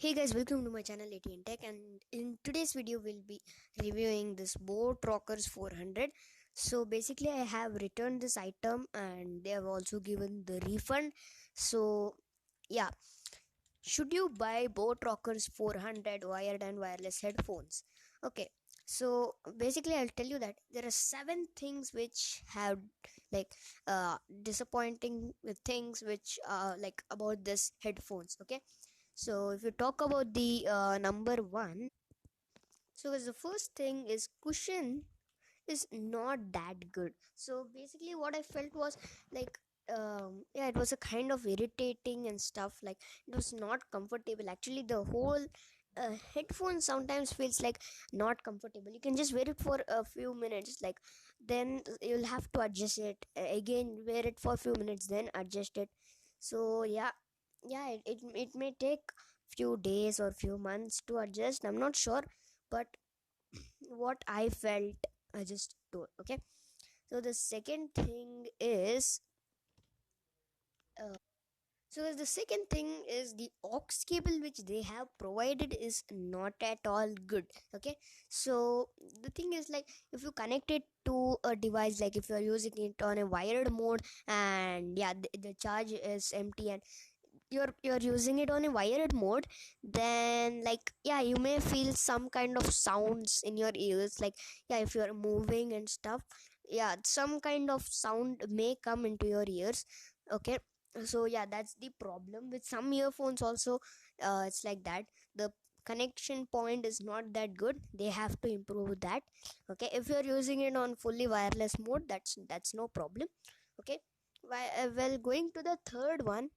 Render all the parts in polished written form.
Hey guys, welcome to my channel ATN Tech, and in today's video we'll be reviewing this Rockerz 400. So basically I have returned this item and they have also given the refund. So yeah, should you buy Rockerz 400 wired and wireless headphones? Okay, so basically I'll tell you that there are 7 things which have like disappointing things which like about this headphones. Okay, so if you talk about the number one, so the first thing is cushion is not that good. So basically what I felt was like yeah, it was a kind of irritating and stuff. Like it was not comfortable. Actually the whole headphone sometimes feels like not comfortable. You can just wear it for a few minutes, like then you'll have to adjust it again, wear it for a few minutes, then adjust it. So yeah, it may take few days or few months to adjust. I'm not sure, but what I felt, I just told. Okay, so the second thing is the second thing is the aux cable which they have provided is not at all good. Okay, so the thing is, like, if you connect it to a device, like if you are using it on a wired mode and yeah, the charge is empty and you're using it on a wired mode, then like yeah, you may feel some kind of sounds in your ears, like yeah, if you're moving and stuff, yeah, some kind of sound may come into your ears. Okay, so yeah, that's the problem with some earphones also. It's like that the connection point is not that good. They have to improve that. Okay, if you're using it on fully wireless mode, that's no problem. Okay, well, going to the third one.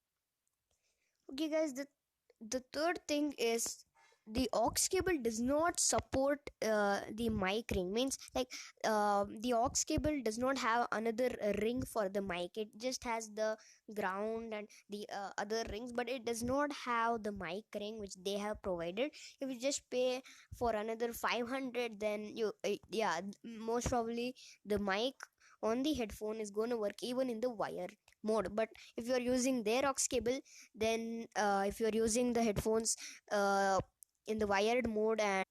Okay, guys, the third thing is the aux cable does not support the mic ring. Means like the aux cable does not have another ring for the mic. It just has the ground and the other rings, but it does not have the mic ring which they have provided. If you just pay for another 500, then you yeah, most probably the mic on the headphone is going to work even in the wire mode. But if you are using their aux cable, then if you're using the headphones in the wired mode, and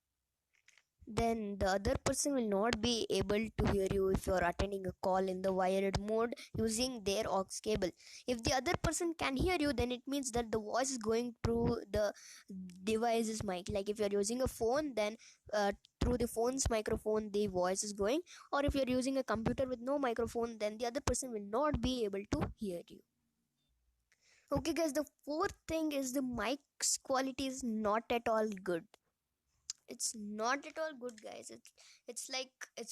then the other person will not be able to hear you if you're attending a call in the wired mode using their aux cable. If the other person can hear you, then it means that the voice is going through the device's mic. Like if you're using a phone, then through the phone's microphone the voice is going, or if you're using a computer with no microphone, then the other person will not be able to hear you. Okay, guys, the fourth thing is the mic's quality is not at all good. It's not at all good, guys. It's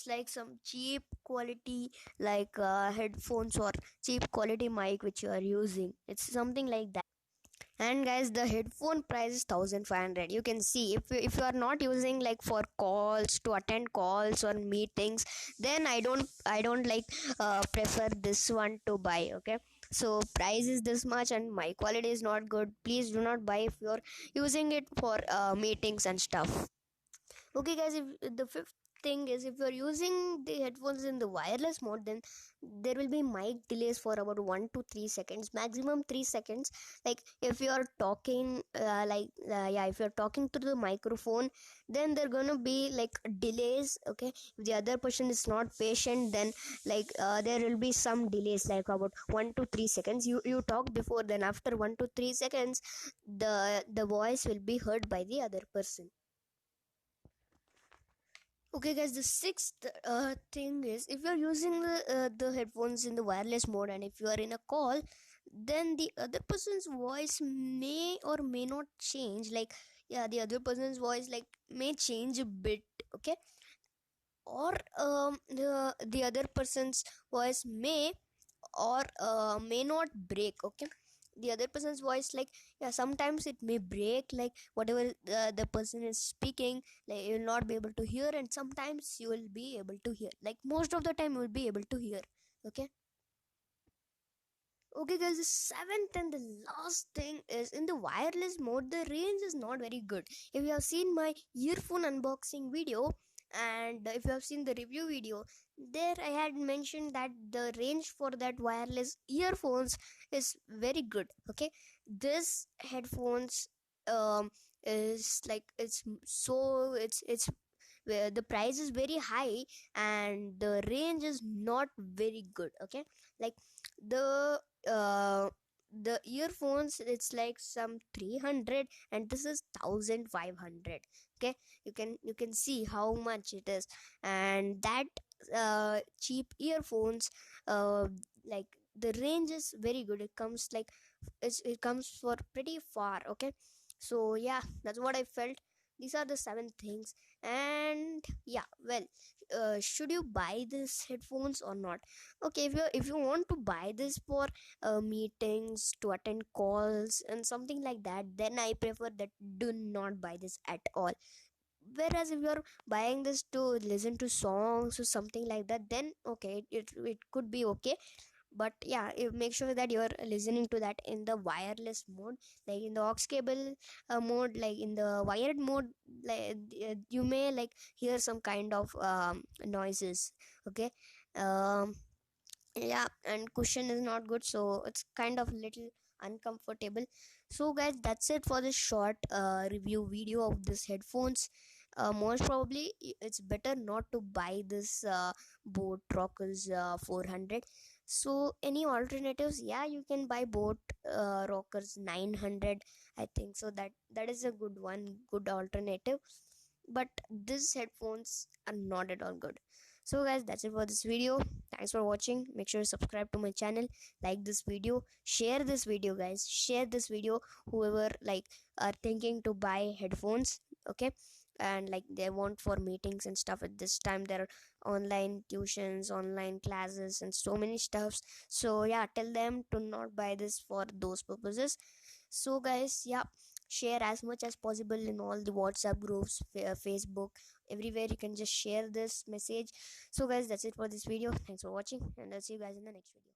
like some cheap quality, like headphones or cheap quality mic which you are using. It's something like that. And guys, the headphone price is 1500. You can see, if you are not using like for calls, to attend calls or meetings, then I don't like prefer this one to buy. Okay, so price is this much and my quality is not good. Please do not buy if you're using it for meetings and stuff. Okay, guys, if the fifth thing is, if you're using the headphones in the wireless mode, then there will be mic delays for about 1 to 3 seconds, maximum 3 seconds. Like if you're talking yeah, if you're talking to the microphone, then there gonna be like delays. Okay, if the other person is not patient, then like there will be some delays, like about 1 to 3 seconds. You talk before, then after 1 to 3 seconds the voice will be heard by the other person. Okay, guys, the sixth thing is, if you're using the headphones in the wireless mode and if you are in a call, then the other person's voice may or may not change. Like, yeah, the other person's voice like may change a bit. Okay, or the other person's voice may or may not break. Okay, the other person's voice, like yeah, sometimes it may break, like whatever the person is speaking, like you will not be able to hear, and sometimes you will be able to hear, like most of the time you will be able to hear. Okay, okay, guys, the seventh and the last thing is, in the wireless mode the range is not very good. If you have seen my earphone unboxing video, and if you have seen the review video, there I had mentioned that the range for that wireless earphones is very good. Okay, this headphones is like it's where the price is very high and the range is not very good. Okay, like the uh the earphones, it's like some 300 and this is 1500. Okay, you can see how much it is. And that cheap earphones, uh like the range is very good. It comes like it comes for pretty far. Okay, so yeah, that's what I felt. These are the 7 things. And yeah, well, should you buy this headphones or not? Okay, if you want to buy this for meetings, to attend calls and something like that, then I prefer that do not buy this at all. Whereas if you're buying this to listen to songs or something like that, then okay, it could be okay. But yeah, make sure that you're listening to that in the wireless mode, like in the aux cable mode. Like in the wired mode, like you may like hear some kind of noises. Okay, um yeah, and cushion is not good, so it's kind of little uncomfortable. So guys, that's it for this short review video of this headphones. Most probably it's better not to buy this boat Rockerz 400. So any alternatives? Yeah, you can buy boat Rockerz 900, I think. So that is a good one, good alternative. But these headphones are not at all good. So guys, that's it for this video. Thanks for watching. Make sure to subscribe to my channel, like this video, share this video, guys. Share this video, whoever like are thinking to buy headphones. Okay, and like they want for meetings and stuff. At this time there are online tuitions, online classes and so many stuffs. So yeah, tell them to not buy this for those purposes. So guys, yeah, share as much as possible in all the WhatsApp groups, Facebook, everywhere. You can just share this message. So guys, that's it for this video. Thanks for watching, and I'll see you guys in the next video.